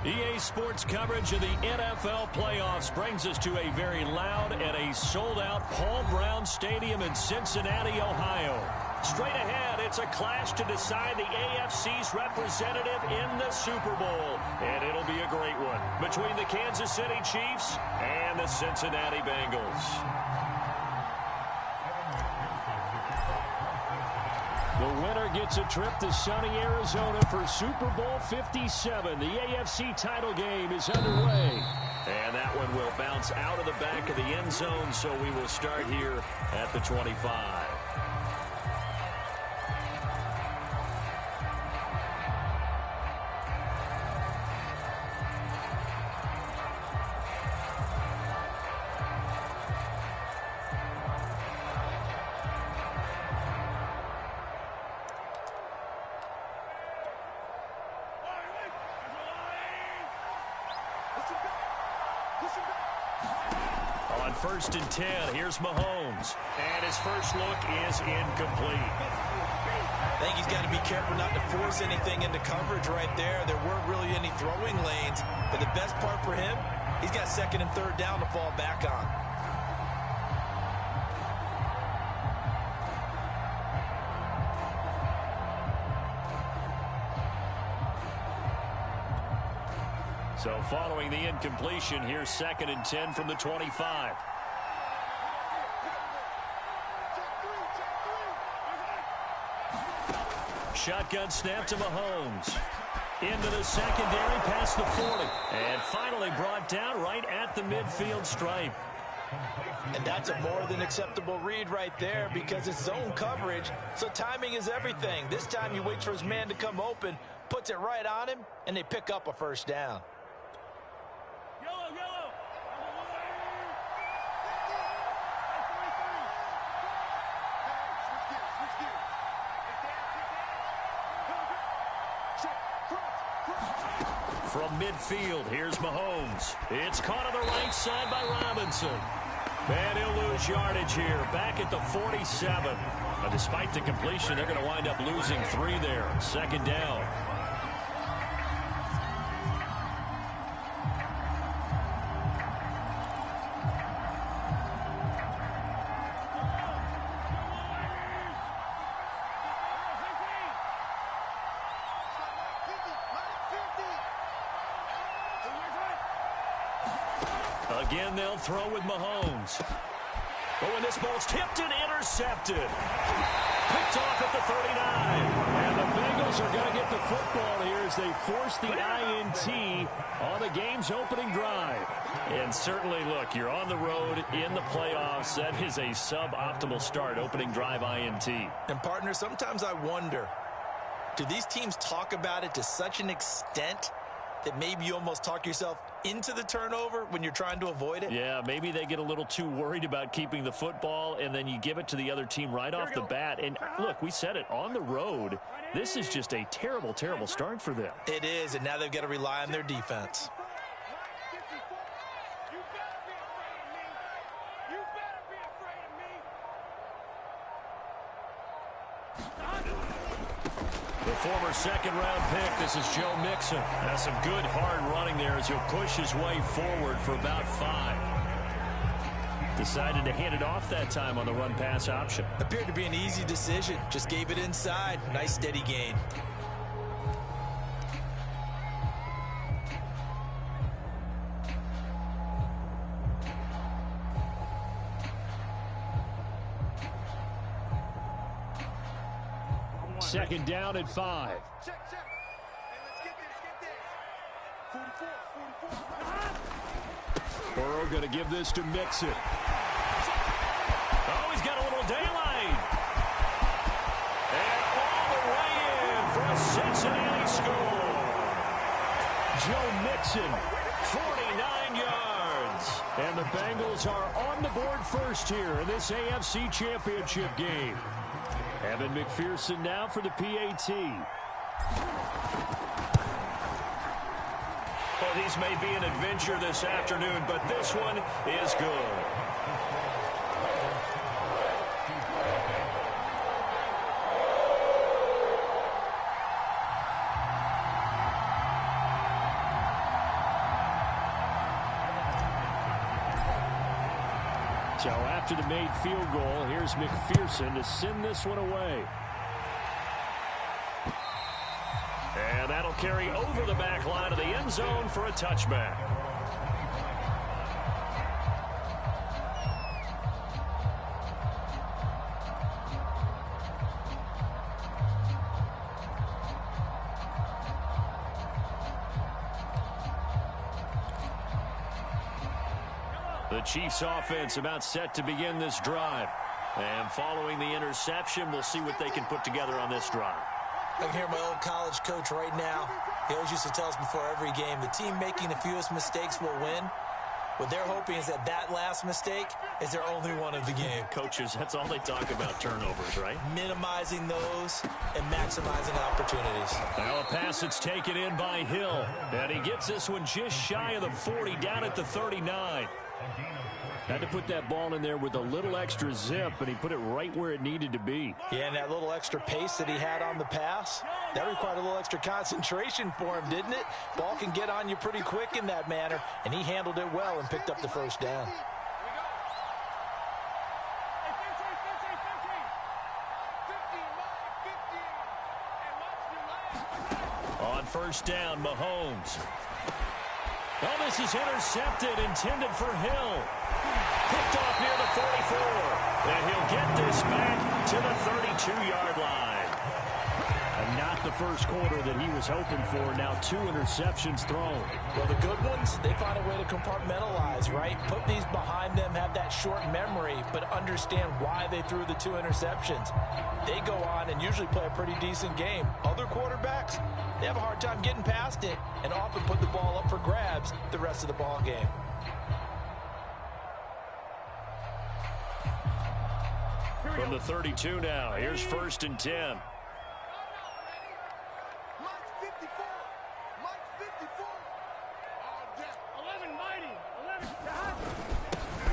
EA Sports coverage of the NFL playoffs brings us to a very loud and a sold-out Paul Brown Stadium in Cincinnati, Ohio. Straight ahead, it's a clash to decide the AFC's representative in the Super Bowl. And it'll be a great one between the Kansas City Chiefs and the Cincinnati Bengals. The winner gets a trip to sunny Arizona for Super Bowl 57. The AFC title game is underway. And that one will bounce out of the back of the end zone, so we will start here at the 25. On 1st and 10, here's Mahomes. And his first look is incomplete. I think he's got to be careful not to force anything into coverage right there. There weren't really any throwing lanes. But the best part for him, he's got 2nd and 3rd down to fall back on. So following the incompletion, here's 2nd and 10 from the 25. Shotgun snap to Mahomes. Into the secondary, past the 40. And finally brought down right at the midfield stripe. And that's a more than acceptable read right there because it's zone coverage, so timing is everything. This time he waits for his man to come open, puts it right on him, and they pick up a 1st down. From midfield, here's Mahomes. It's caught on the right side by Robinson. And he'll lose yardage here, back at the 47. But despite the completion, they're going to wind up losing 3 there. 2nd down. Again, they'll throw with Mahomes. Oh, and this ball's tipped and intercepted. Picked off at the 39. And the Bengals are going to get the football here as they force the INT on the game's opening drive. And certainly, look, you're on the road in the playoffs. That is a suboptimal start, opening drive INT. And, partner, sometimes I wonder, do these teams talk about it to such an extent that maybe you almost talk yourself into the turnover when you're trying to avoid it? Yeah, maybe they get a little too worried about keeping the football, and then you give it to the other team right off the bat. And look, we said it, on the road, this is just a terrible, terrible start for them. It is, and now they've got to rely on their defense. The former 2nd-round pick, this is Joe Mixon. Has some good hard running there as he'll push his way forward for about 5. Decided to hand it off that time on the run-pass option. Appeared to be an easy decision. Just gave it inside. Nice steady gain. Second down at 5. Check. Hey, let's get this. 44. Burrow going to give this to Mixon. Oh, he's got a little daylight. And all the way in for a Cincinnati score. Joe Mixon, 49 yards. And the Bengals are on the board first here in this AFC Championship game. Evan McPherson now for the PAT. Well, these may be an adventure this afternoon, but this one is good. So after the made field goal, here's McPherson to send this one away. And that'll carry over the back line of the end zone for a touchback. The Chiefs offense about set to begin this drive. And following the interception, we'll see what they can put together on this drive. I can hear my old college coach right now. He always used to tell us before every game, the team making the fewest mistakes will win. What they're hoping is that that last mistake is their only one of the game. Coaches, that's all they talk about, turnovers, right? Minimizing those and maximizing opportunities. Now a pass that's taken in by Hill. And he gets this one just shy of the 40, down at the 39. Had to put that ball in there with a little extra zip, and he put it right where it needed to be. Yeah, and that little extra pace that he had on the pass, that required a little extra concentration for him, didn't it? Ball can get on you pretty quick in that manner, and he handled it well and picked up the first down. On first down, Mahomes. Oh, this is intercepted, intended for Hill. Picked off near the 44. And he'll get this back to the 32-yard line. And not the first quarter that he was hoping for. Now 2 interceptions thrown. Well, the good ones, they find a way to compartmentalize, right? Put these behind them, have that short memory, but understand why they threw the 2 interceptions. They go on and usually play a pretty decent game. Other quarterbacks, they have a hard time getting past it and often put the ball up for grabs the rest of the ball game. From the 32 now, here's first and 10.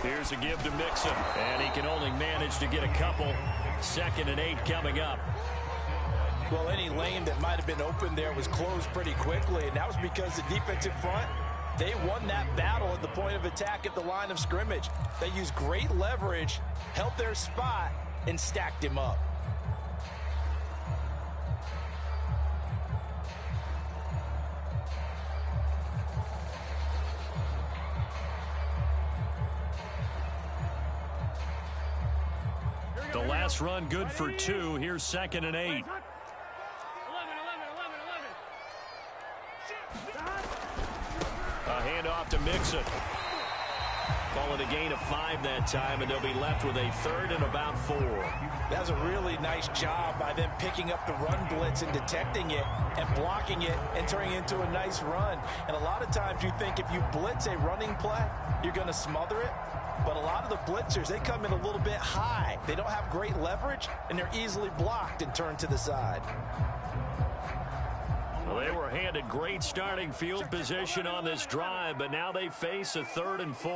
Here's a give to Mixon, and he can only manage to get a couple. 2nd and 8 coming up. Well, any lane that might have been open there was closed pretty quickly, and that was because the defensive front, they won that battle at the point of attack at the line of scrimmage. They used great leverage, held their spot, and stacked him up. The last run good for 2. Here's 2nd and 8. A handoff to Mixon. Call it a gain of 5 that time, and they'll be left with a 3rd and about 4. That was a really nice job by them picking up the run blitz and detecting it and blocking it and turning it into a nice run. And a lot of times you think if you blitz a running play, you're going to smother it. But a lot of the blitzers, they come in a little bit high. They don't have great leverage, and they're easily blocked and turned to the side. Well, they were handed great starting field position on this drive, but now they face a 3rd and 4.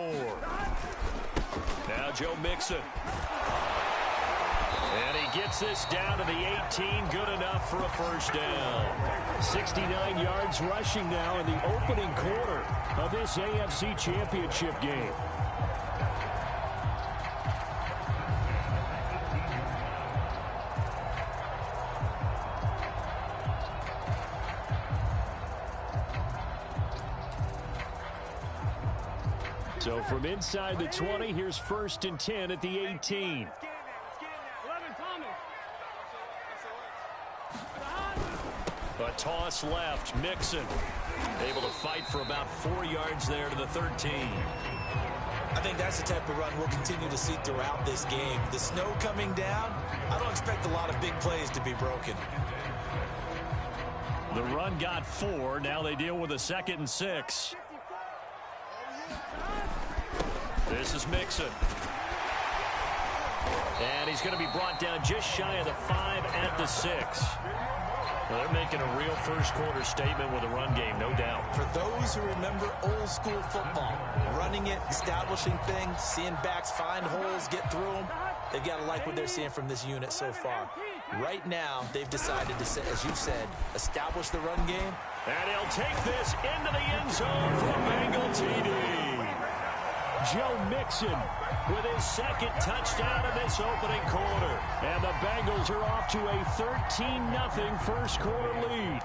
Now Joe Mixon. And he gets this down to the 18, good enough for a first down. 69 yards rushing now in the opening quarter of this AFC Championship game. So from inside the 20, here's first and 10 at the 18. A toss left, Mixon able to fight for about 4 yards there to the 13. I think that's the type of run we'll continue to see throughout this game. The snow coming down, I don't expect a lot of big plays to be broken. The run got 4. Now they deal with a 2nd and 6. This is Mixon. And he's going to be brought down just shy of the 5 at the 6. Well, they're making a real first quarter statement with a run game, no doubt. For those who remember old school football, running it, establishing things, seeing backs find holes, get through them, they've got to like what they're seeing from this unit so far. Right now, they've decided to, as you said, establish the run game. And he'll take this into the end zone for a Bengal TD. Joe Mixon with his second touchdown in this opening quarter. And the Bengals are off to a 13-0 first quarter lead.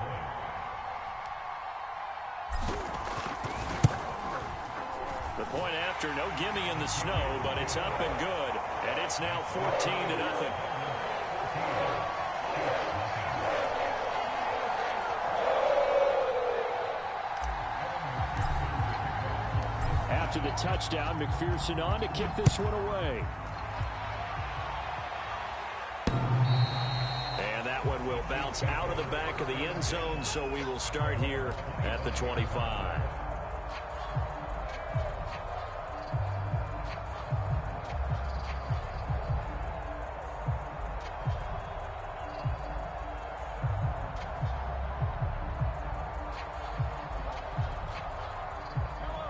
The point after, no gimme in the snow, but it's up and good. And it's now 14-0. After the touchdown, McPherson on to kick this one away. And that one will bounce out of the back of the end zone, so we will start here at the 25.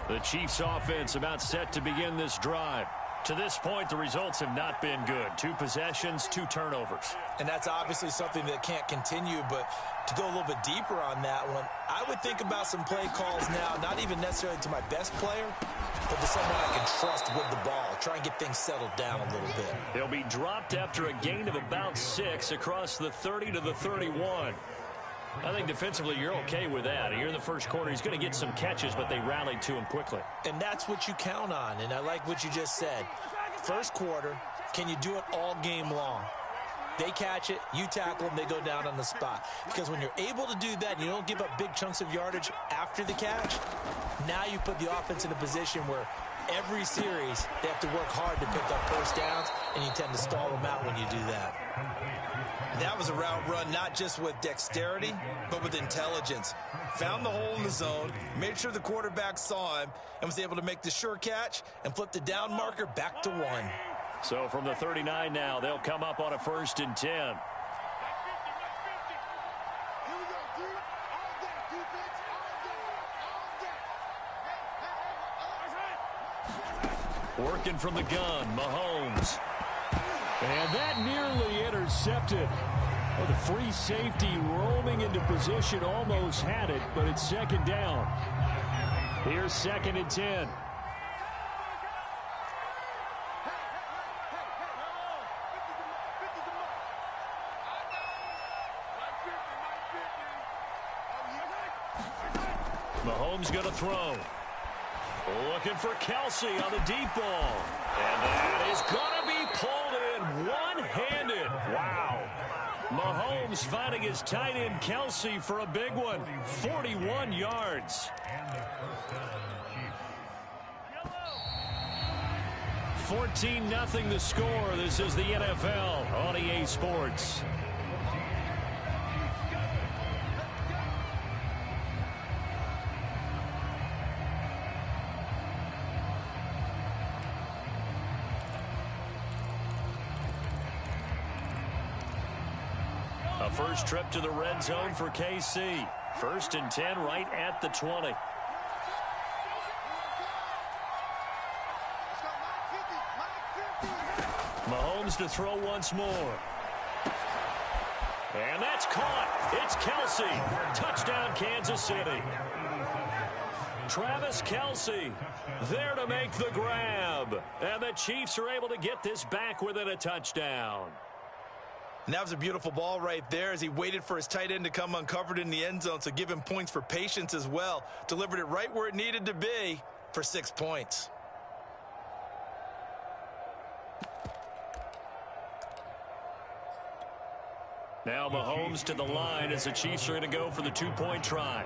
The Chiefs offense about set to begin this drive. To this point, the results have not been good. 2 possessions, 2 turnovers. And that's obviously something that can't continue, but to go a little bit deeper on that one, I would think about some play calls now, not even necessarily to my best player, but to someone I can trust with the ball. Try and get things settled down a little bit. They'll be dropped after a gain of about 6 across the 30 to the 31. I think defensively you're okay with that. Here in the first quarter, he's going to get some catches, but they rallied to him quickly. And that's what you count on, and I like what you just said. First quarter, can you do it all game long? They catch it, you tackle them, they go down on the spot. Because when you're able to do that, you don't give up big chunks of yardage after the catch, now you put the offense in a position where every series they have to work hard to pick up first downs, and you tend to stall them out when you do that. That was a route run not just with dexterity, but with intelligence. Found the hole in the zone, made sure the quarterback saw him, and was able to make the sure catch and flip the down marker back to 1. So from the 39 now, they'll come up on a 1st and 10. Working from the gun, Mahomes. And that nearly intercepted. Well, the free safety roaming into position almost had it, but it's 2nd down. Here's 2nd and 10. Mahomes going to throw. Looking for Kelsey on the deep ball. And that is going to be pulled in one-handed. Wow. Mahomes finding his tight end Kelsey for a big one. 41 yards. 14-0 the score. This is the NFL on EA Sports. A first trip to the red zone for KC. 1st and 10 right at the 20. Mahomes to throw once more. And that's caught. It's Kelsey. Touchdown, Kansas City. Travis Kelsey there to make the grab. And the Chiefs are able to get this back within a touchdown. And that was a beautiful ball right there as he waited for his tight end to come uncovered in the end zone, so give him points for patience as well. Delivered it right where it needed to be for 6 points. Now Mahomes to the line as the Chiefs are going to go for the 2-point try.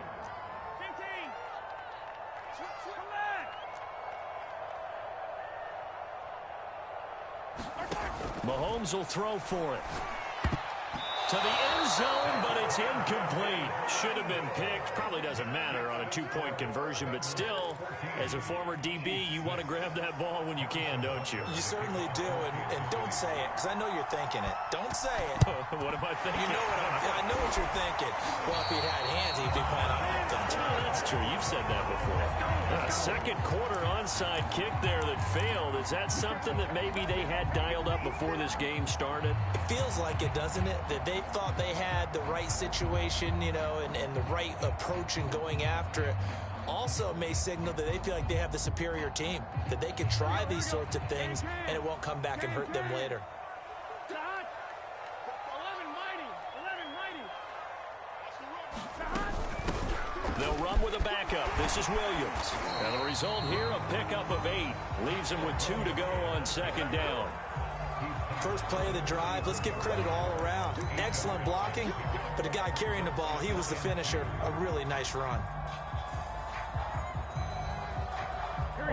Mahomes will throw for it. To the end zone, but it's incomplete. Should have been picked. Probably doesn't matter on a 2-point conversion, but still, as a former DB, you want to grab that ball when you can, don't you? You certainly do, and don't say it, because I know you're thinking it. Don't say it. What am I thinking? You know I know what you're thinking. Well, if he'd had hands, he'd be playing on offense. Oh, that's true. You've said that before. A second quarter onside kick there that failed. Is that something that maybe they had dialed up before this game started? It feels like it, doesn't it? That they thought they had the right situation, you know, and the right approach in going after it. Also may signal that they feel like they have the superior team, that they can try these sorts of things and it won't come back and hurt them later. They'll run with a backup. This is Williams. And the result here, a pickup of 8. Leaves him with 2 to go on second down. First play of the drive, let's give credit all around. Excellent blocking, but the guy carrying the ball, he was the finisher. A really nice run.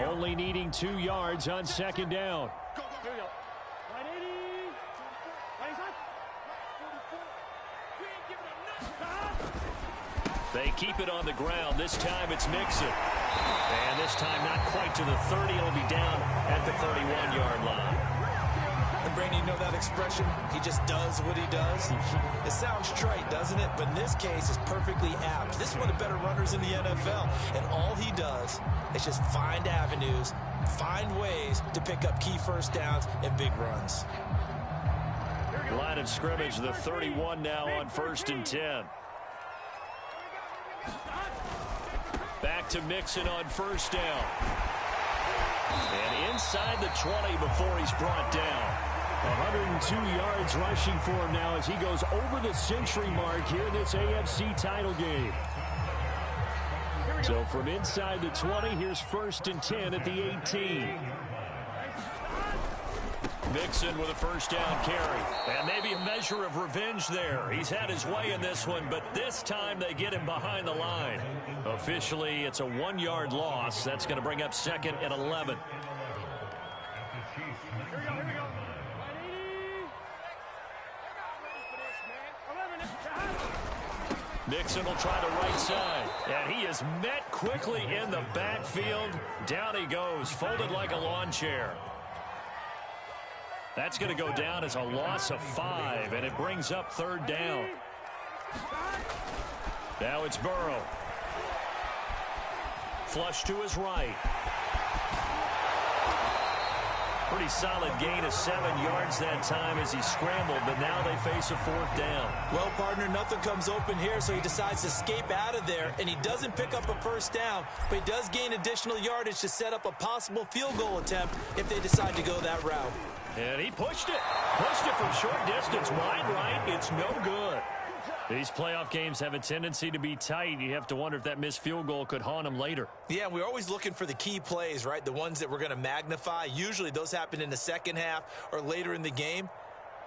Only needing 2 yards on second down. They keep it on the ground. This time it's Mixon. And this time not quite to the 30. It'll be down at the 31-yard line. And Brandon, you know that expression? He just does what he does. It sounds trite, doesn't it? But in this case, it's perfectly apt. This is one of the better runners in the NFL. And all he does is just find avenues, find ways to pick up key first downs and big runs. Line of scrimmage, the 31 now on 1st and 10. Back to Mixon on 1st down. And inside the 20 before he's brought down. 102 yards rushing for him now as he goes over the century mark here in this AFC title game. So from inside the 20, here's 1st and 10 at the 18. Mixon with a first down carry. And maybe a measure of revenge there. He's had his way in this one, but this time they get him behind the line. Officially, it's a 1-yard loss. That's going to bring up 2nd and 11. Mixon will try the right side. And he is met quickly in the backfield. Down he goes, folded like a lawn chair. That's going to go down as a loss of 5, and it brings up 3rd down. Now it's Burrow. Flush to his right. Pretty solid gain of 7 yards that time as he scrambled, but now they face a 4th down. Well, partner, nothing comes open here, so he decides to escape out of there, and he doesn't pick up a first down, but he does gain additional yardage to set up a possible field goal attempt if they decide to go that route. And he pushed it. Pushed it from short distance. Wide right. It's no good. These playoff games have a tendency to be tight. You have to wonder if that missed field goal could haunt him later. Yeah, we're always looking for the key plays, right? The ones that we're going to magnify. Usually those happen in the second half or later in the game.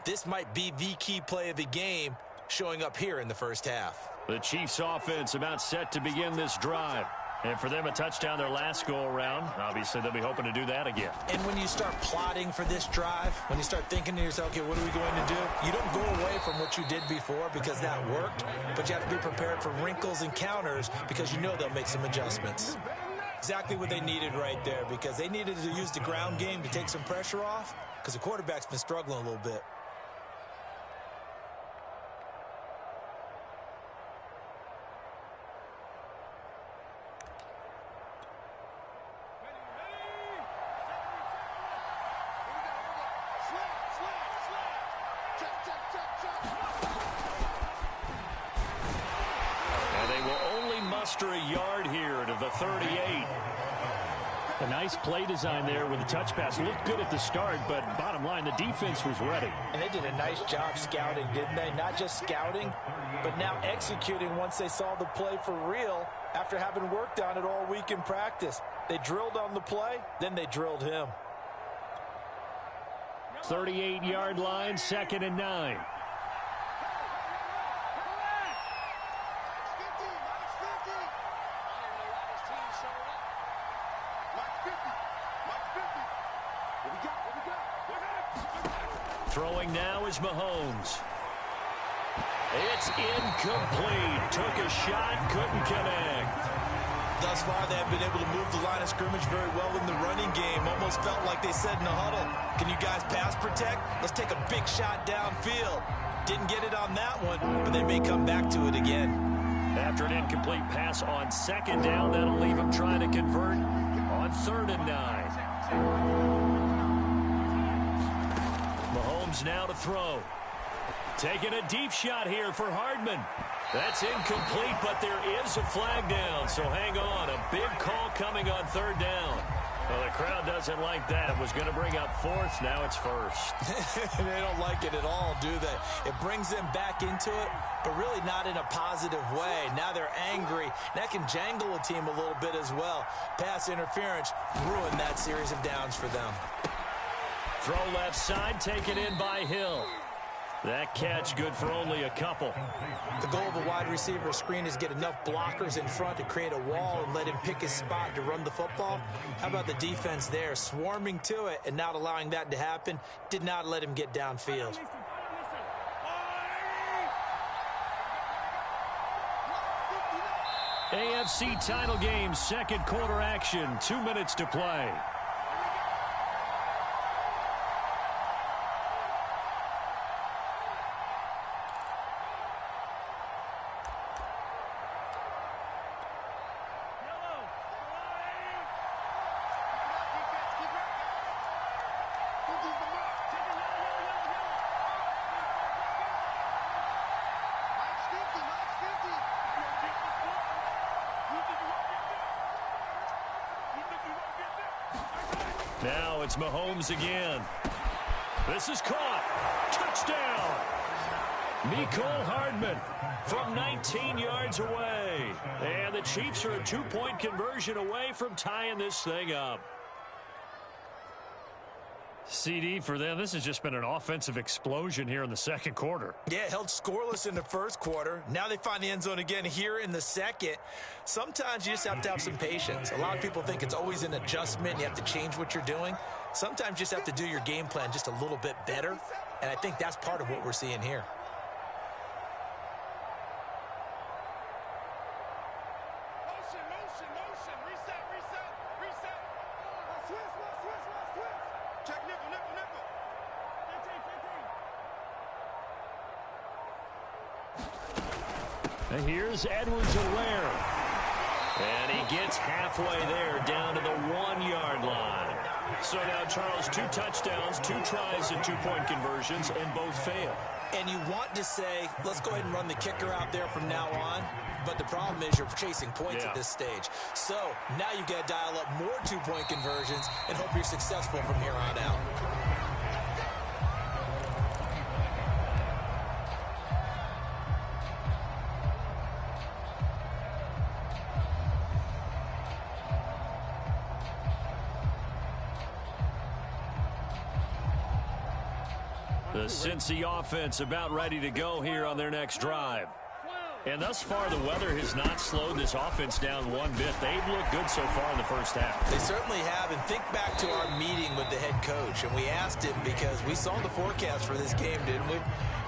This might be the key play of the game showing up here in the first half. The Chiefs offense about set to begin this drive. And for them, a touchdown their last go-around. Obviously, they'll be hoping to do that again. And when you start plotting for this drive, when you start thinking to yourself, okay, what are we going to do? You don't go away from what you did before because that worked, but you have to be prepared for wrinkles and counters because you know they'll make some adjustments. Exactly what they needed right there because they needed to use the ground game to take some pressure off because the quarterback's been struggling a little bit. A yard here to the 38. A nice play design there with the touch pass. Looked good at the start, but bottom line, the defense was ready. And they did a nice job scouting, didn't they? Not just scouting, but now executing once they saw the play for real after having worked on it all week in practice. They drilled on the play, then they drilled him. 38-yard line, 2nd and 9. Throwing now is Mahomes. It's incomplete. Took a shot, couldn't connect. Thus far, they have been able to move the line of scrimmage very well in the running game. Almost felt like they said in the huddle, can you guys pass protect? Let's take a big shot downfield. Didn't get it on that one, but they may come back to it again. After an incomplete pass on 2nd down, that'll leave them trying to convert on 3rd and 9. Mahomes now to throw. Taking a deep shot here for Hardman. That's incomplete, but there is a flag down, so hang on. A big call coming on third down. Well, the crowd doesn't like that. It was going to bring up fourth. Now it's first. They don't like it at all, do they? It brings them back into it, but really not in a positive way. Now they're angry. That can jangle a team a little bit as well. Pass interference ruined that series of downs for them. Throw left side, taken in by Hill. That catch good for only a couple. The goal of a wide receiver screen is get enough blockers in front to create a wall and let him pick his spot to run the football. How about the defense there, swarming to it and not allowing that to happen? Did not let him get downfield. AFC title game, second quarter action, 2 minutes to play. Now it's Mahomes again. This is caught. Touchdown. Mecole Hardman from 19 yards away. And the Chiefs are a two-point conversion away from tying this thing up. CD, for them, this has just been an offensive explosion here in the second quarter. Yeah, held scoreless in the first quarter. Now they find the end zone again here in the second. Sometimes you just have to have some patience. A lot of people think it's always an adjustment. You have to change what you're doing. Sometimes you just have to do your game plan just a little bit better. And I think that's part of what we're seeing here. And here's Edwards-Helaire. And he gets halfway there, down to the 1-yard line. So now, Charles, 2 touchdowns, 2 tries and 2-point conversions, and both fail. And you want to say, let's go ahead and run the kicker out there from now on. But the problem is you're chasing points at this stage. So now you've got to dial up more 2-point conversions and hope you're successful from here on out. The Cincy offense about ready to go here on their next drive. And thus far, the weather has not slowed this offense down one bit. They've looked good so far in the first half. They certainly have. And think back to our meeting with the head coach. And we asked him, because we saw the forecast for this game, didn't we?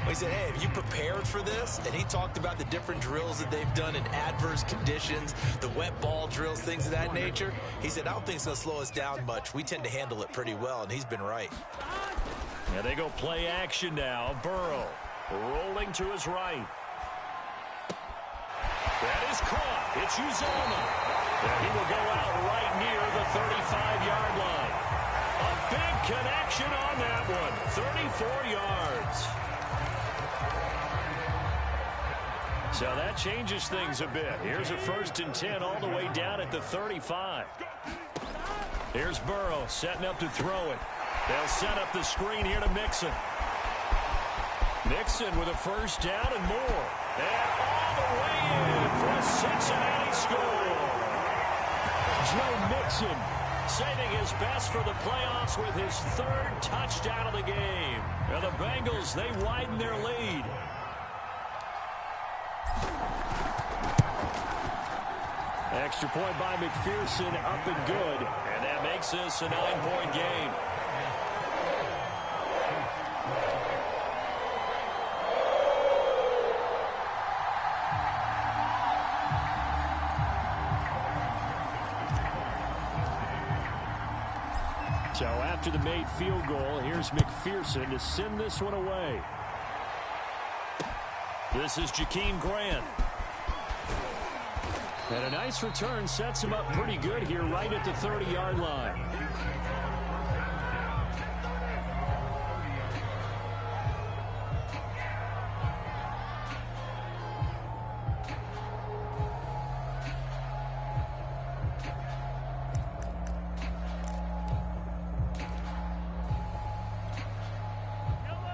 We said, hey, have you prepared for this? And he talked about the different drills that they've done in adverse conditions, the wet ball drills, things of that nature. He said, I don't think it's going to slow us down much. We tend to handle it pretty well, and he's been right. Yeah, they go play action now. Burrow rolling to his right. That is caught. It's Uzomah. And he will go out right near the 35-yard line. A big connection on that one. 34 yards. So that changes things a bit. Here's a 1st and 10 all the way down at the 35. Here's Burrow setting up to throw it. They'll set up the screen here to Mixon. Mixon with a first down and more. And all the way in for a Cincinnati score. Joe Mixon saving his best for the playoffs with his 3rd touchdown of the game. Now the Bengals, they widen their lead. Extra point by McPherson, up and good. And that makes this a 9-point game. So after the made field goal, here's McPherson to send this one away. This is Jakeem Grant. And a nice return sets him up pretty good here right at the 30-yard line.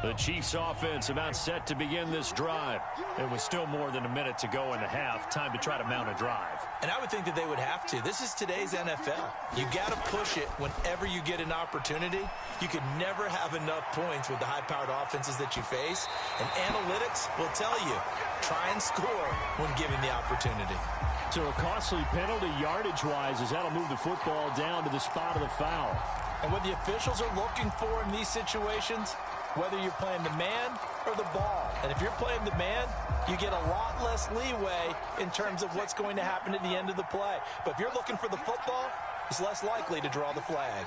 The Chiefs offense about set to begin this drive. It was still more than a minute to go in the half. Time to try to mount a drive. And I would think that they would have to. This is today's NFL. You got to push it whenever you get an opportunity. You could never have enough points with the high-powered offenses that you face. And analytics will tell you, try and score when given the opportunity. So a costly penalty yardage-wise as that'll move the football down to the spot of the foul. And what the officials are looking for in these situations, whether you're playing the man or the ball. And if you're playing the man, you get a lot less leeway in terms of what's going to happen at the end of the play. But if you're looking for the football, it's less likely to draw the flag.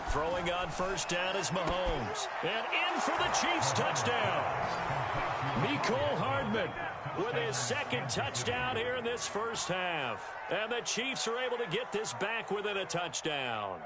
Throwing on first down is Mahomes. And in for the Chiefs touchdown. Mecole Hardman with his second touchdown here in this first half. And the Chiefs are able to get this back within a touchdown.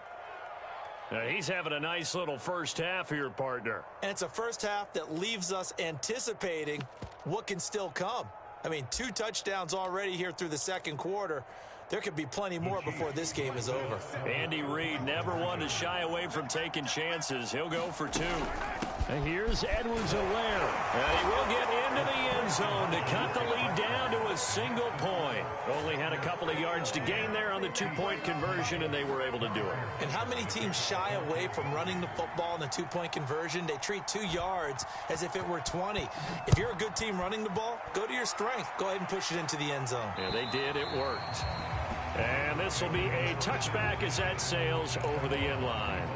Now he's having a nice little first half here, partner. And it's a first half that leaves us anticipating what can still come. I mean, 2 touchdowns already here through the second quarter. There could be plenty more before this game is over. Andy Reid never one to shy away from taking chances. He'll go for 2. And here's Edwards-Helaire. And he will get into the end zone to cut the lead down to a single point. Only had a couple of yards to gain there on the 2-point conversion, and they were able to do it. And how many teams shy away from running the football in the 2-point conversion? They treat 2 yards as if it were 20. If you're a good team running the ball, go to your strength. Go ahead and push it into the end zone. Yeah, they did. It worked. And this will be a touchback as that sails over the end line.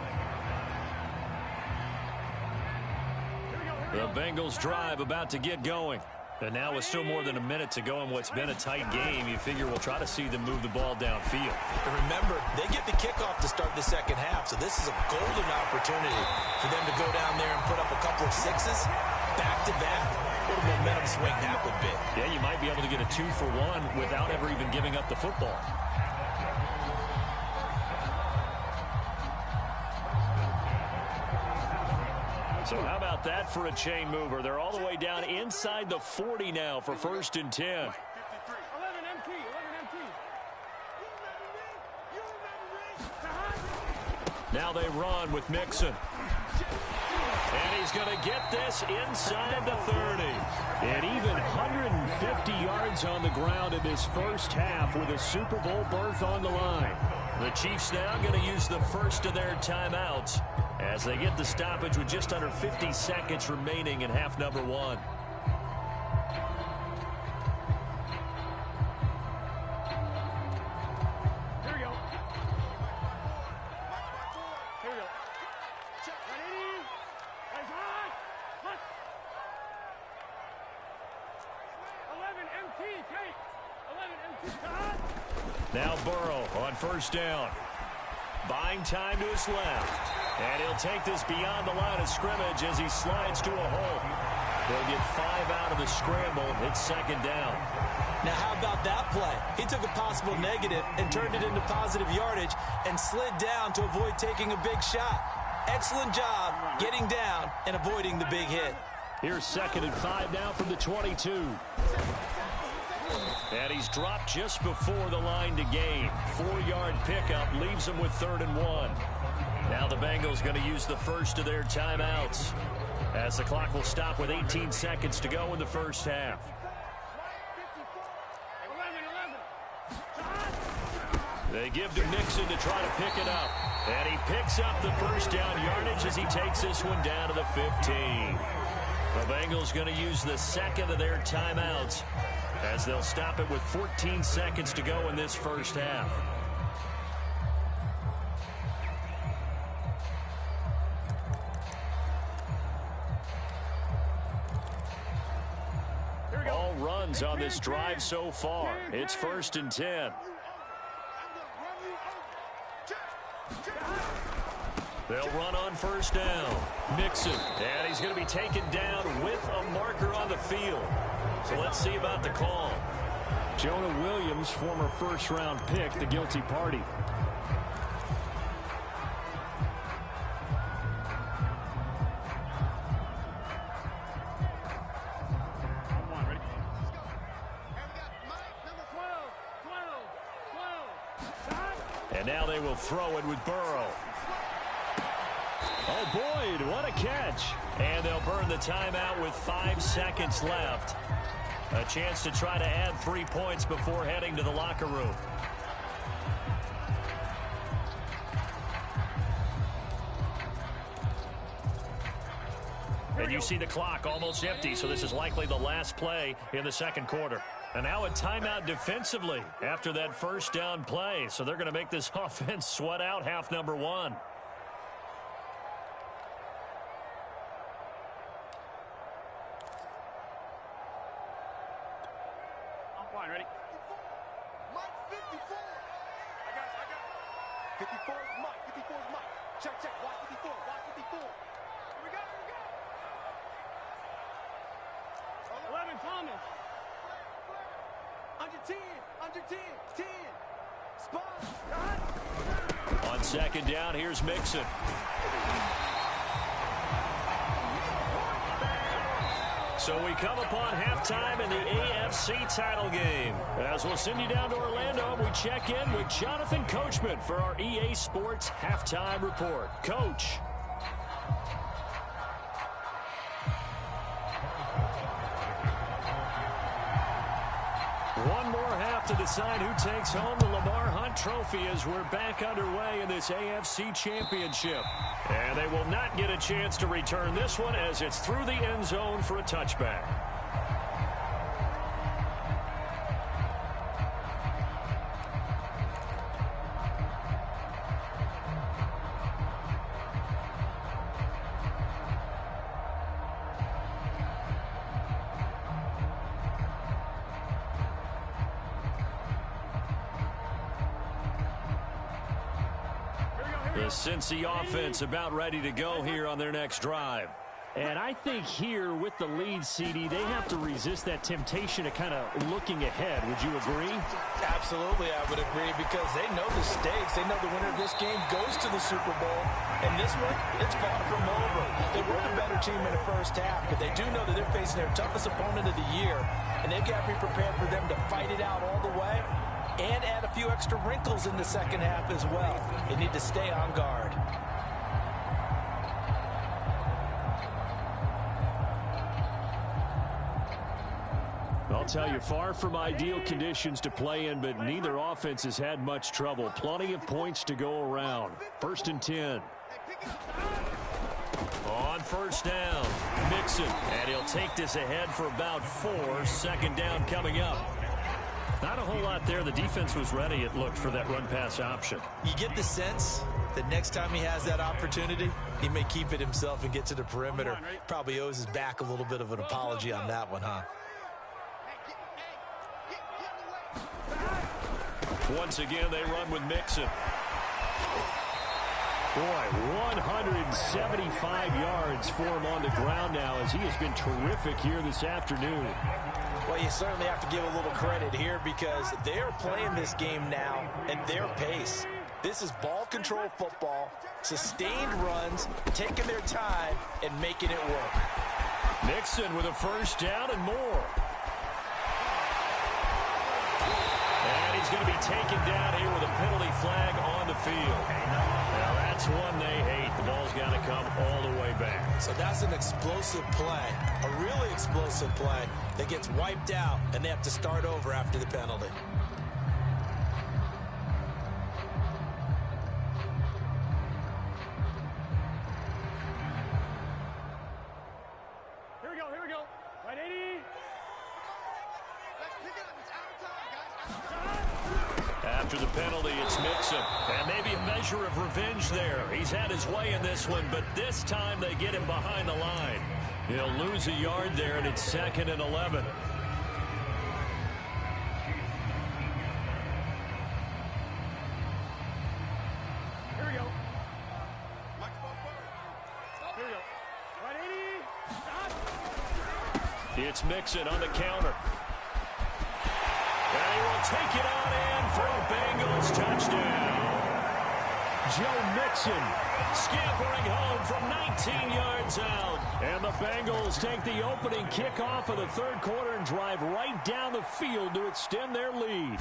The Bengals drive about to get going. And now with still more than a minute to go in what's been a tight game, you figure we'll try to see them move the ball downfield. And remember, they get the kickoff to start the second half, so this is a golden opportunity for them to go down there and put up a couple of 6s back-to-back. What a momentum swing that would be. Yeah, you might be able to get a 2-for-1 without ever even giving up the football. So how about that for a chain mover? They're all the way down inside the 40 now for 1st and 10. 11 MT. Now they run with Mixon. And he's going to get this inside the 30. And even 150 yards on the ground in this first half with a Super Bowl berth on the line. The Chiefs now going to use the first of their timeouts as they get the stoppage with just under 50 seconds remaining in half number 1. Here we go. Here we go. Check. Ready? Eyes on. Hut. 11 MT. Take. 11 MT. Hut. Now Burrow on first down. Buying time to his left. And he'll take this beyond the line of scrimmage as he slides to a hole. They'll get 5 out of the scramble. It's second down. Now, how about that play? He took a possible negative and turned it into positive yardage and slid down to avoid taking a big shot. Excellent job getting down and avoiding the big hit. Here's 2nd and 5 now from the 22. And he's dropped just before the line to gain. 4-yard pickup leaves him with 3rd and 1. Now the Bengals going to use the first of their timeouts as the clock will stop with 18 seconds to go in the first half. 11. They give to Mixon to try to pick it up. And he picks up the first down yardage as he takes this one down to the 15. The Bengals going to use the second of their timeouts as they'll stop it with 14 seconds to go in this first half. All runs on this drive so far. It's 1st and 10. They'll run on first down. Mixon. And he's going to be taken down with a marker on the field. So let's see about the call. Jonah Williams, former first-round pick, the guilty party. And now they will throw it with Burrow. Oh, Boyd, what a catch. And they'll burn the timeout with 5 seconds left. A chance to try to add 3 points before heading to the locker room. And you see the clock almost empty, so this is likely the last play in the second quarter. And now a timeout defensively after that first down play. So they're going to make this offense sweat out half number one. Fine, ready? Mike, 54. I got it. 54 is Mike. 54 is Mike. Check. Watch 54. Watch 54. Here we go. 11, Thomas. Under 10. 10. Spot. On second down, here's Mixon. So we come upon halftime in the AFC title game. As we'll send you down to Orlando, we check in with Jonathan Coachman for our EA Sports Halftime Report. Coach. One more half to decide who takes home the Lamar Hunt Trophy as we're back underway in this AFC Championship. And they will not get a chance to return this one as it's through the end zone for a touchback. The Cincy offense about ready to go here on their next drive. And I think here with the lead, CD, they have to resist that temptation of kind of looking ahead. Would you agree? Absolutely, I would agree, because they know the stakes. They know the winner of this game goes to the Super Bowl. And this one, it's far from over. They were the better team in the first half, but they do know that they're facing their toughest opponent of the year. And they've got to be prepared for them to fight it out all the way and add a few extra wrinkles in the second half as well. They need to stay on guard. I'll tell you, far from ideal conditions to play in, but neither offense has had much trouble. Plenty of points to go around. 1st and 10. On first down, Mixon. And he'll take this ahead for about 4. Second down coming up. Not a whole lot there. The defense was ready, it looked, for that run-pass option. You get the sense that next time he has that opportunity, he may keep it himself and get to the perimeter. Probably owes his back a little bit of an apology on that one, huh? Once again, they run with Mixon. Boy, 175 yards for him on the ground now as he has been terrific here this afternoon. Well, you certainly have to give a little credit here because they are playing this game now at their pace. This is ball control football, sustained runs, taking their time, and making it work. Mixon with a first down and more. And he's going to be taken down here with a penalty flag on the field. Now that's one they hate. The ball's got to come all the way back. So that's an explosive play, a really explosive play that gets wiped out, and they have to start over after the penalty. Here we go. Right, 80. After the penalty, it's Mixon. And maybe a measure of revenge there. He's had his way in this one, but this time they get him behind the line. He'll lose a yard there, and it's 2nd and 11. Here we go. Right, 80. It's Mixon on the counter. And he will take it on in for a Bengals touchdown. Joe Mixon Scampering home from 19 yards out. And the Bengals take the opening kickoff of the third quarter and drive right down the field to extend their lead.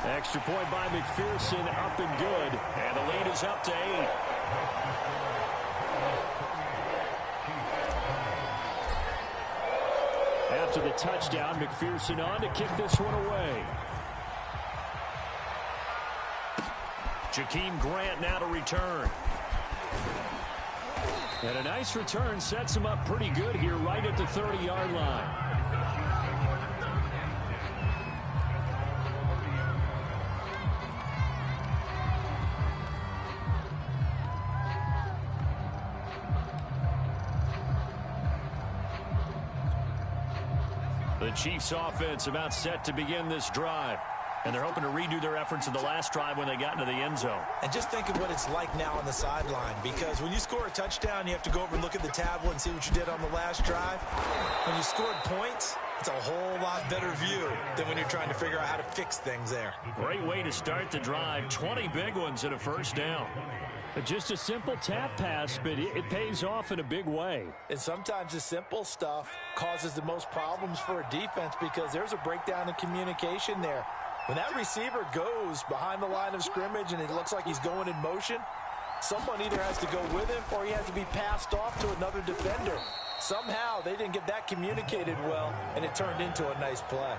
Extra point by McPherson, up and good. And the lead is up to 8. After the touchdown, McPherson on to kick this one away. Jakeem Grant now to return. And a nice return sets him up pretty good here right at the 30-yard line. The Chiefs offense about set to begin this drive. And they're hoping to redo their efforts in the last drive when they got into the end zone. And just think of what it's like now on the sideline, because when you score a touchdown, you have to go over and look at the tablet and see what you did on the last drive. When you scored points, it's a whole lot better view than when you're trying to figure out how to fix things there. Great way to start the drive. 20 big ones and a first down. Just a simple tap pass, but it pays off in a big way. And sometimes the simple stuff causes the most problems for a defense because there's a breakdown in communication there. When that receiver goes behind the line of scrimmage and it looks like he's going in motion, someone either has to go with him or he has to be passed off to another defender. Somehow they didn't get that communicated well, and it turned into a nice play.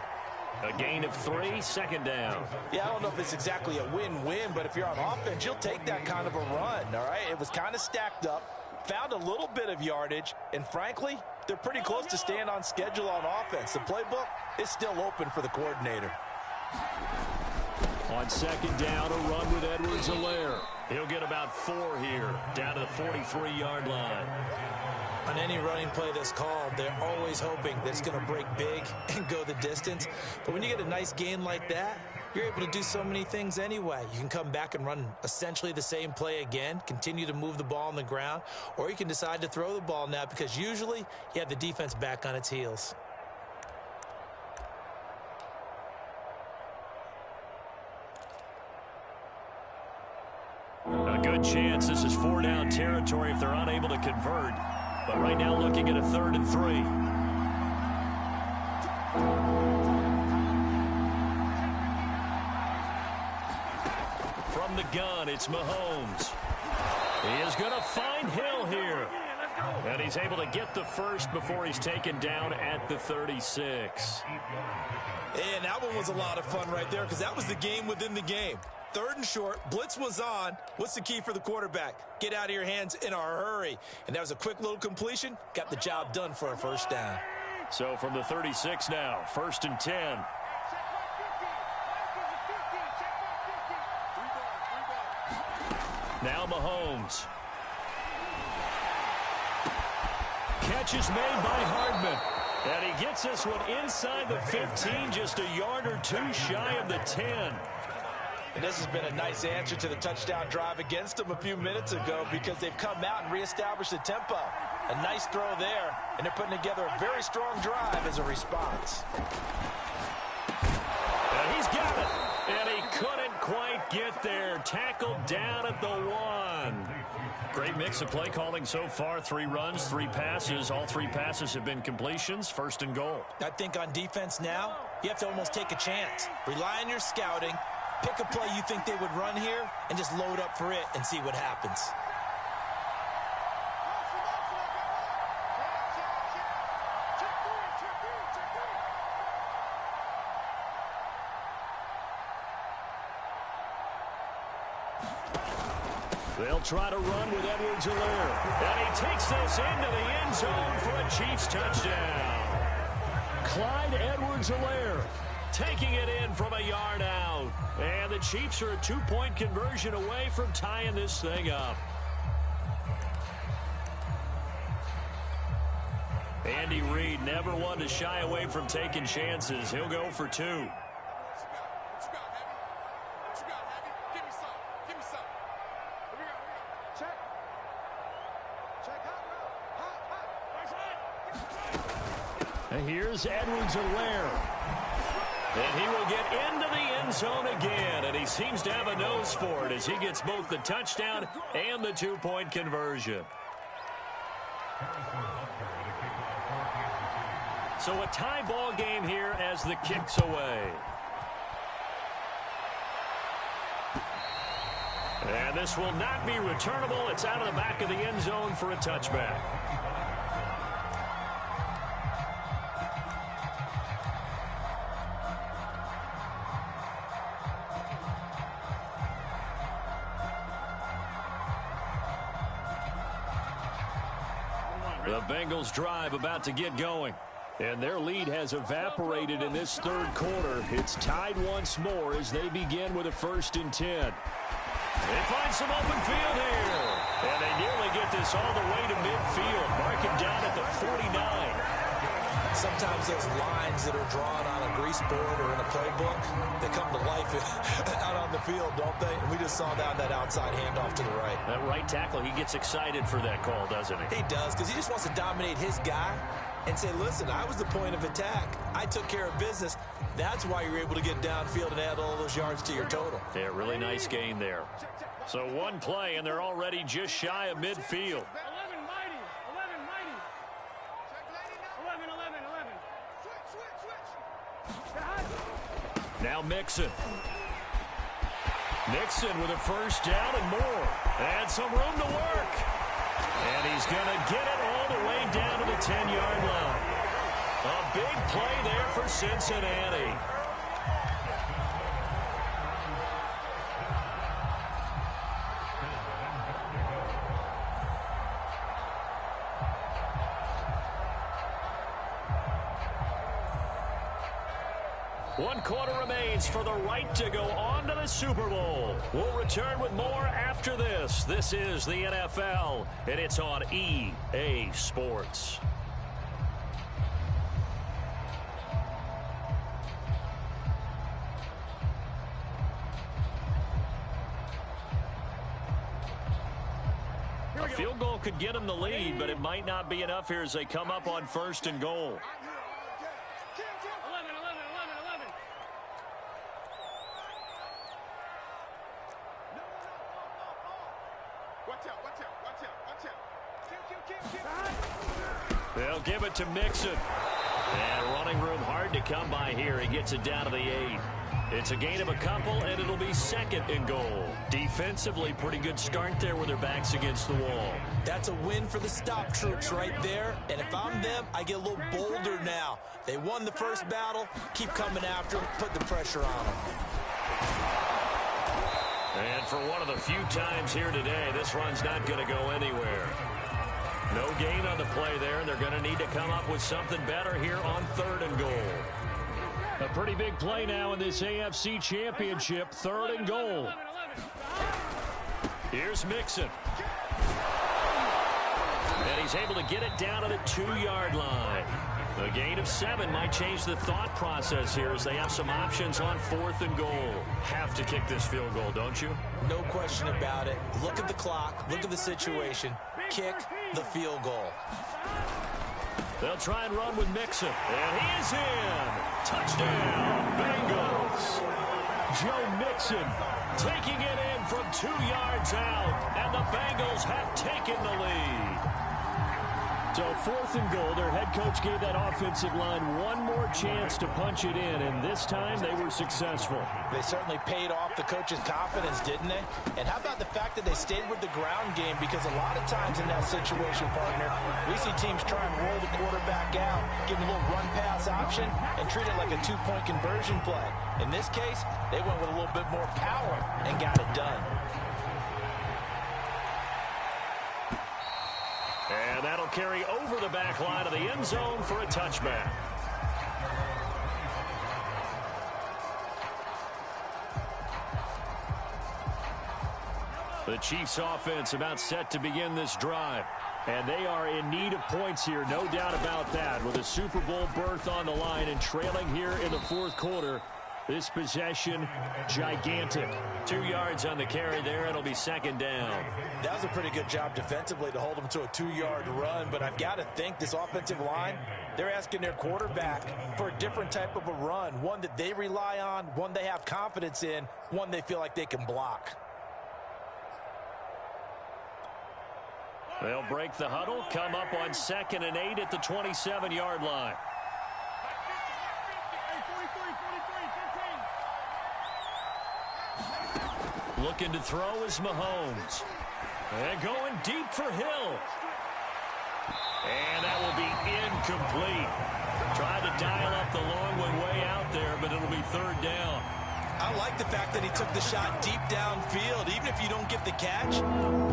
A gain of 3, second down. Yeah, I don't know if it's exactly a win-win, but if you're on offense, you'll take that kind of a run, all right? It was kind of stacked up, found a little bit of yardage, and frankly, they're pretty close to staying on schedule on offense. The playbook is still open for the coordinator. On second down, a run with Edwards-Helaire. He'll get about 4 here, down to the 43-yard line. On any running play that's called, they're always hoping that it's going to break big and go the distance. But when you get a nice gain like that, you're able to do so many things anyway. You can come back and run essentially the same play again, continue to move the ball on the ground, or you can decide to throw the ball now because usually you have the defense back on its heels. A good chance this is 4-down territory if they're unable to convert. But right now looking at a 3rd and 3. From the gun, it's Mahomes. He is going to find Hill here. And he's able to get the first before he's taken down at the 36. And that one was a lot of fun right there because that was the game within the game. 3rd and short, blitz was on. What's the key for the quarterback? Get out of your hands in a hurry. And that was a quick little completion. Got the job done for a first down. So from the 36 now, 1st and 10. Now Mahomes. Catch is made by Hardman. And he gets this one inside the 15, just a yard or 2 shy of the 10. And this has been a nice answer to the touchdown drive against them a few minutes ago because they've come out and reestablished the tempo. A nice throw there, and they're putting together a very strong drive as a response. And he's got it. And he couldn't quite get there. Tackled down at the 1. Great mix of play calling so far. 3 runs, 3 passes. All 3 passes have been completions. 1st and goal. I think on defense now, you have to almost take a chance. Rely on your scouting. Pick a play you think they would run here and just load up for it and see what happens. They'll try to run with Edwards-Helaire. And he takes this into the end zone for a Chiefs touchdown. Clyde Edwards-Helaire taking it in from a yard out. And the Chiefs are a 2-point conversion away from tying this thing up. Andy Reid never one to shy away from taking chances. He'll go for 2. And here's Edwards-Helaire. And he will get into the end zone again. And he seems to have a nose for it as he gets both the touchdown and the 2-point conversion. So a tie ball game here as the kick's away. And this will not be returnable. It's out of the back of the end zone for a touchback. The Bengals drive about to get going. And their lead has evaporated in this third quarter. It's tied once more as they begin with a 1st and 10. They find some open field here. And they nearly get this all the way to midfield, marking down at the 49. Sometimes those lines that are drawn on a grease board or in a playbook, they come to life out on the field, don't they? And we just saw that outside handoff to the right. That right tackle, he gets excited for that call, doesn't he? He does, because he just wants to dominate his guy and say, listen, I was the point of attack. I took care of business. That's why you're able to get downfield and add all those yards to your total. Yeah, really nice gain there. So one play, and they're already just shy of midfield. 11 mighty. 11 mighty. 11. Switch. Now Mixon. Mixon with a 1st down and more. And some room to work. And he's going to get it all the way down to the 10-yard line. A big play there for Cincinnati. One quarter remains for the right to go on to the Super Bowl. We'll return with more after this. This is the NFL, and it's on EA Sports. A field goal could get them the lead, but it might not be enough here as they come up on 1st and goal. 11. Watch out. They'll give it to Mixon. And running room hard to come by here. He gets it down to the 8. It's a gain of a couple, and it'll be 2nd and goal. Defensively, pretty good start there with their backs against the wall. That's a win for the stop troops right there. And if I'm them, I get a little bolder now. They won the first battle. Keep coming after them. Put the pressure on them. And for one of the few times here today, this run's not going to go anywhere. No gain on the play there, and they're going to need to come up with something better here on 3rd and goal. A pretty big play now in this AFC Championship, 3rd and goal. Here's Mixon. And he's able to get it down to the 2-yard line. A gain of 7 might change the thought process here as they have some options on 4th and goal. Have to kick this field goal, don't you? No question about it. Look at the clock. Look at the situation. Kick the field goal. They'll try and run with Mixon. And he is in. Touchdown, Bengals. Joe Mixon taking it in from 2 yards out. And the Bengals have taken the lead. So 4th and goal, their head coach gave that offensive line one more chance to punch it in, and this time they were successful. They certainly paid off the coach's confidence, didn't they? And how about the fact that they stayed with the ground game? Because a lot of times in that situation, partner, we see teams try and roll the quarterback out, give him a little run-pass option, and treat it like a 2-point conversion play. In this case, they went with a little bit more power and got it done. And that'll carry over the back line of the end zone for a touchback. The Chiefs offense about set to begin this drive. And they are in need of points here, no doubt about that. With a Super Bowl berth on the line and trailing here in the 4th quarter. This possession, gigantic. 2 yards on the carry there. It'll be 2nd down. That was a pretty good job defensively to hold them to a 2-yard run. But I've got to think this offensive line, they're asking their quarterback for a different type of a run. One that they rely on, one they have confidence in, one they feel like they can block. They'll break the huddle, come up on 2nd and 8 at the 27-yard line. Looking to throw is Mahomes. And going deep for Hill. And that will be incomplete. Tried to dial up the long one way out there, but it'll be third down. I like the fact that he took the shot deep downfield. Even if you don't get the catch,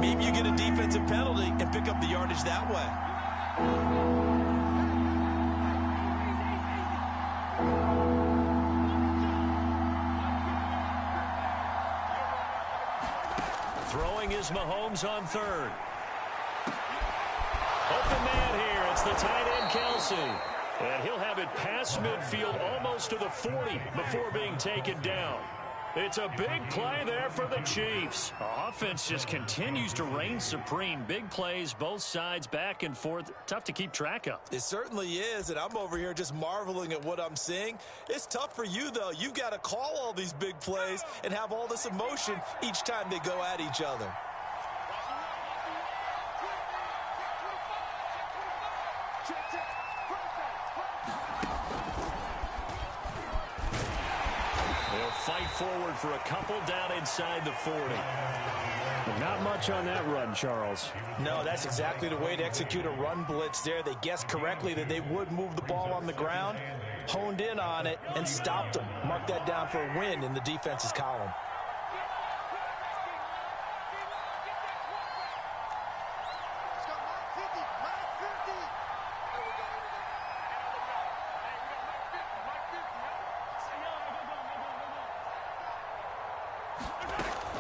maybe you get a defensive penalty and pick up the yardage that way. Throwing is Mahomes on third. Open man here. It's the tight end, Kelsey. And he'll have it past midfield almost to the 40 before being taken down. It's a big play there for the Chiefs. Offense just continues to reign supreme. Big plays, both sides, back and forth. Tough to keep track of. It certainly is, and I'm over here just marveling at what I'm seeing. It's tough for you, though. You've got to call all these big plays and have all this emotion each time they go at each other. Fight forward for a couple down inside the 40. Not much on that run, Charles. No, that's exactly the way to execute a run blitz there. They guessed correctly that they would move the ball on the ground, honed in on it, and stopped them. Mark that down for a win in the defense's column.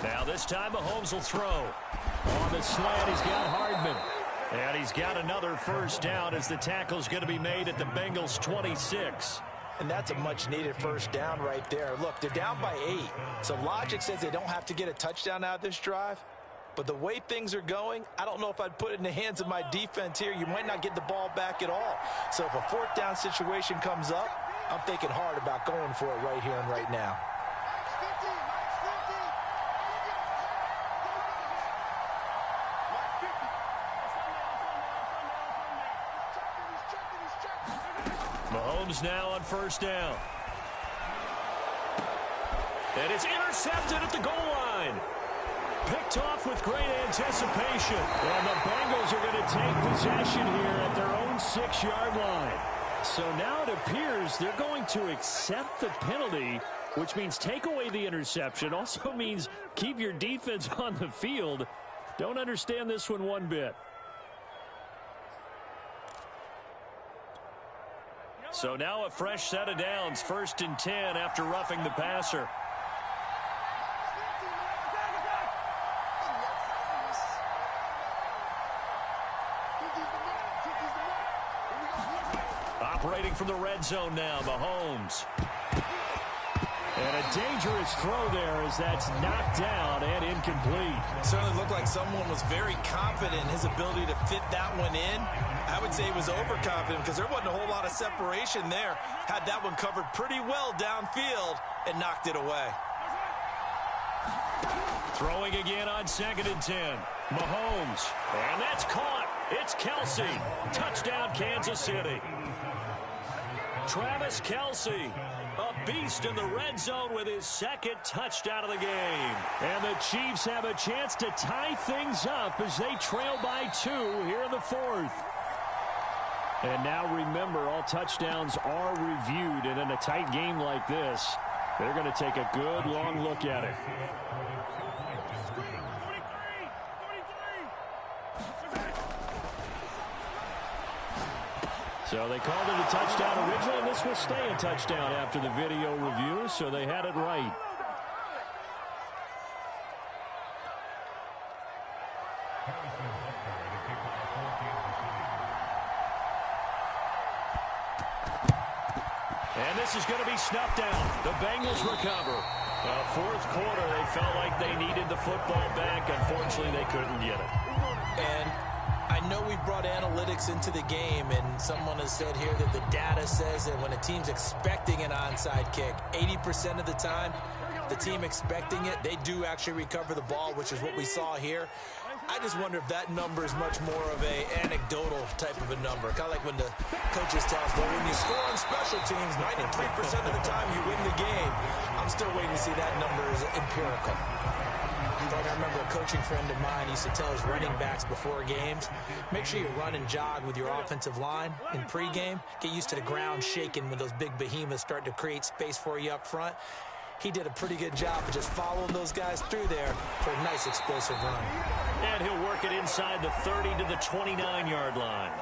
Now this time Mahomes will throw. On the slant, he's got Hardman. And he's got another first down as the tackle's going to be made at the Bengals 26. And that's a much-needed first down right there. Look, they're down by 8. So logic says they don't have to get a touchdown out of this drive. But the way things are going, I don't know if I'd put it in the hands of my defense here. You might not get the ball back at all. So if a fourth down situation comes up, I'm thinking hard about going for it right here and right now. Mahomes now on first down. And it's intercepted at the goal line. Picked off with great anticipation. And the Bengals are going to take possession here at their own 6-yard line. So now it appears they're going to accept the penalty, which means take away the interception. Also means keep your defense on the field. Don't understand this one bit. So now a fresh set of downs, 1st and 10 after roughing the passer. Operating from the red zone now, Mahomes. And a dangerous throw there as that's knocked down and incomplete. Certainly looked like someone was very confident in his ability to fit that one in. I would say he was overconfident because there wasn't a whole lot of separation there. Had that one covered pretty well downfield and knocked it away. Throwing again on 2nd and 10. Mahomes. And that's caught. It's Kelsey. Touchdown, Kansas City. Travis Kelsey, a beast in the red zone with his 2nd touchdown of the game. And the Chiefs have a chance to tie things up as they trail by 2 here in the 4th. And now remember, all touchdowns are reviewed, and in a tight game like this, they're going to take a good long look at it. So they called it a touchdown originally, and this will stay a touchdown after the video review, so they had it right. And this is going to be snuffed out. The Bengals recover. 4th quarter, they felt like they needed the football back. Unfortunately, they couldn't get it. And I know we brought analytics into the game, and someone has said here that the data says that when a team's expecting an onside kick, 80% of the time, the team expecting it, they do actually recover the ball, which is what we saw here. I just wonder if that number is much more of a anecdotal type of a number. Kind of like when the coaches tell us, well, when you score on special teams, 93% of the time you win the game. I'm still waiting to see that number is empirical. coaching friend of mine used to tell his running backs before games, make sure you run and jog with your offensive line in pregame. Get used to the ground shaking when those big behemoths start to create space for you up front. He did a pretty good job of just following those guys through there for a nice explosive run. And he'll work it inside the 30 to the 29-yard line.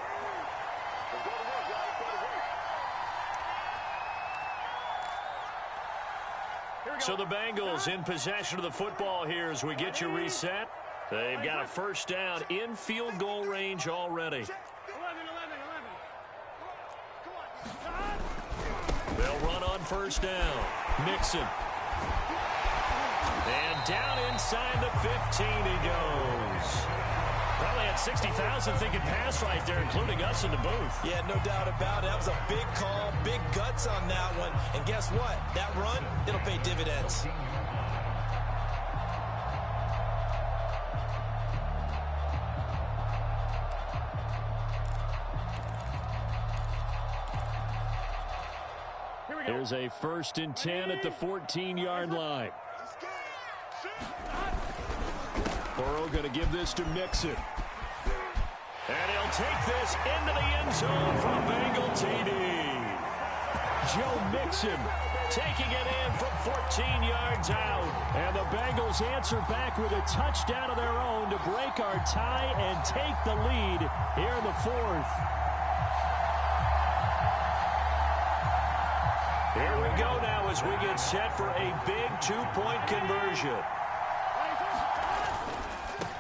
So the Bengals in possession of the football here as we get you reset. They've got a first down in field goal range already. 11. They'll run on first down. Mixon. And down inside the 15 he goes. Probably had 60,000 thinking pass right there, including us in the booth. Yeah, no doubt about it. That was a big call, big guts on that one. And guess what? That run, it'll pay dividends. Here's a 1st and 10 at the 14-yard line. Burrow going to give this to Mixon. And he'll take this into the end zone for a Bengal TD. Joe Mixon taking it in from 14 yards out. And the Bengals answer back with a touchdown of their own to break our tie and take the lead here in the 4th. Here we go now as we get set for a big 2-point conversion.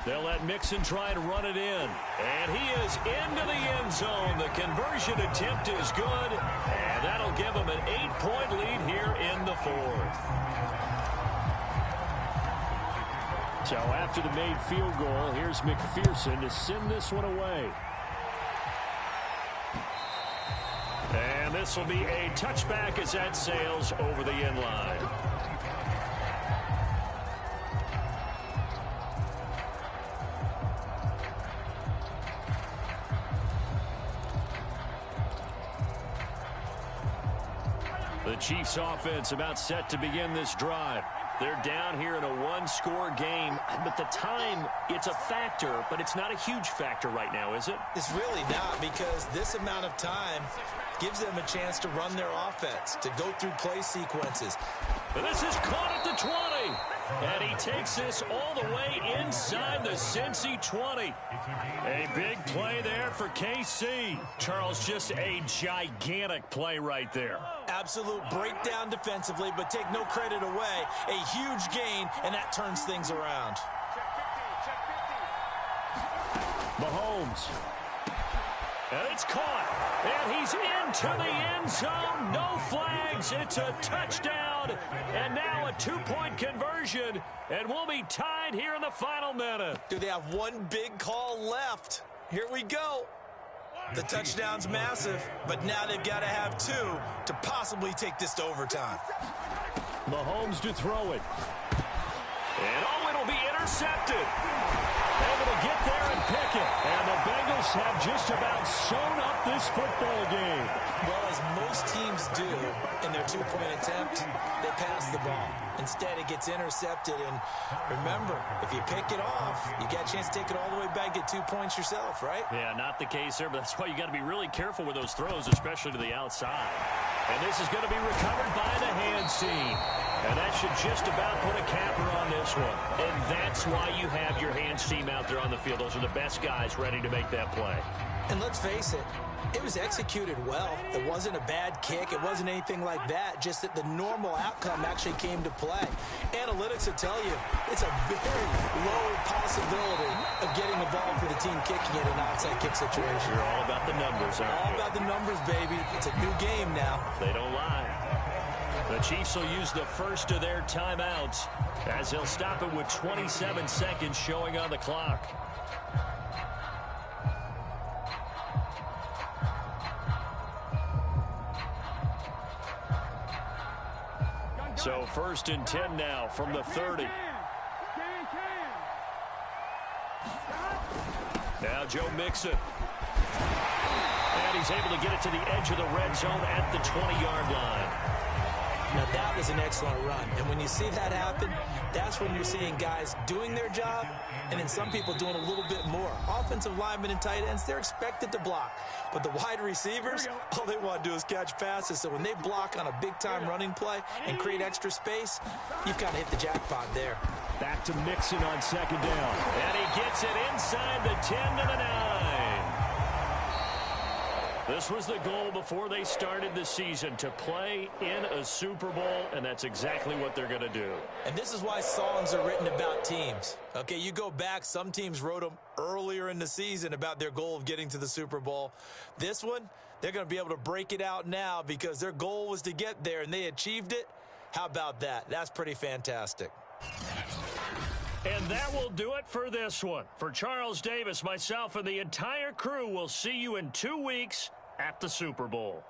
They'll let Mixon try to run it in. And he is into the end zone. The conversion attempt is good. And that'll give him an 8-point lead here in the 4th. So after the made field goal, here's McPherson to send this one away. And this will be a touchback as that sails over the end line. The Chiefs offense about set to begin this drive. They're down here in a one-score game, but the time, it's a factor, but it's not a huge factor right now, is it? It's really not, because this amount of time gives them a chance to run their offense, to go through play sequences. And this is caught at the 20. And he takes this all the way inside the Cincy 20. A big play there for KC. Charles, just a gigantic play right there. Absolute breakdown defensively, but take no credit away. A huge gain, and that turns things around. Mahomes. And it's caught. And he's into the end zone. No flags. It's a touchdown. And now a 2-point conversion. And we'll be tied here in the final minute. Do they have one big call left? Here we go. The touchdown's massive, but now they've got to have 2 to possibly take this to overtime. Mahomes to throw it. And oh, it'll be intercepted. Able to get there and pick it. And the Bengals have just about sewn up this football game. Well, as most teams do in their 2-point attempt, they pass the ball. Instead, it gets intercepted. And remember, if you pick it off, you got a chance to take it all the way back, get 2 points yourself, right? Yeah, not the case there, but that's why you got to be really careful with those throws, especially to the outside. And this is going to be recovered by the hands team. And that should just about put a capper on this one. And that's why you have your hands team out there on the field. Those are the best guys ready to make that play. And let's face it, it was executed well. It wasn't a bad kick. It wasn't anything like that. Just that the normal outcome actually came to play. Analytics will tell you it's a very low possibility of getting the ball for the team kicking it in an outside kick situation. You're all about the numbers, aren't you? All about the numbers, baby. It's a new game now. They don't lie. The Chiefs will use the first of their timeouts as they'll stop it with 27 seconds showing on the clock. So 1st and 10 now from the 30. Now Joe Mixon. And he's able to get it to the edge of the red zone at the 20-yard line. Now, that was an excellent run. And when you see that happen, that's when you're seeing guys doing their job and then some people doing a little bit more. Offensive linemen and tight ends, they're expected to block. But the wide receivers, all they want to do is catch passes. So when they block on a big-time running play and create extra space, you've kind of hit the jackpot there. Back to Mixon on second down. And he gets it inside the 10 to the 9. This was the goal before they started the season, to play in a Super Bowl, and that's exactly what they're going to do. And this is why songs are written about teams. Okay, you go back, some teams wrote them earlier in the season about their goal of getting to the Super Bowl. This one, they're going to be able to break it out now because their goal was to get there, and they achieved it. How about that? That's pretty fantastic. And that will do it for this one. For Charles Davis, myself, and the entire crew, will see you in 2 weeks at the Super Bowl.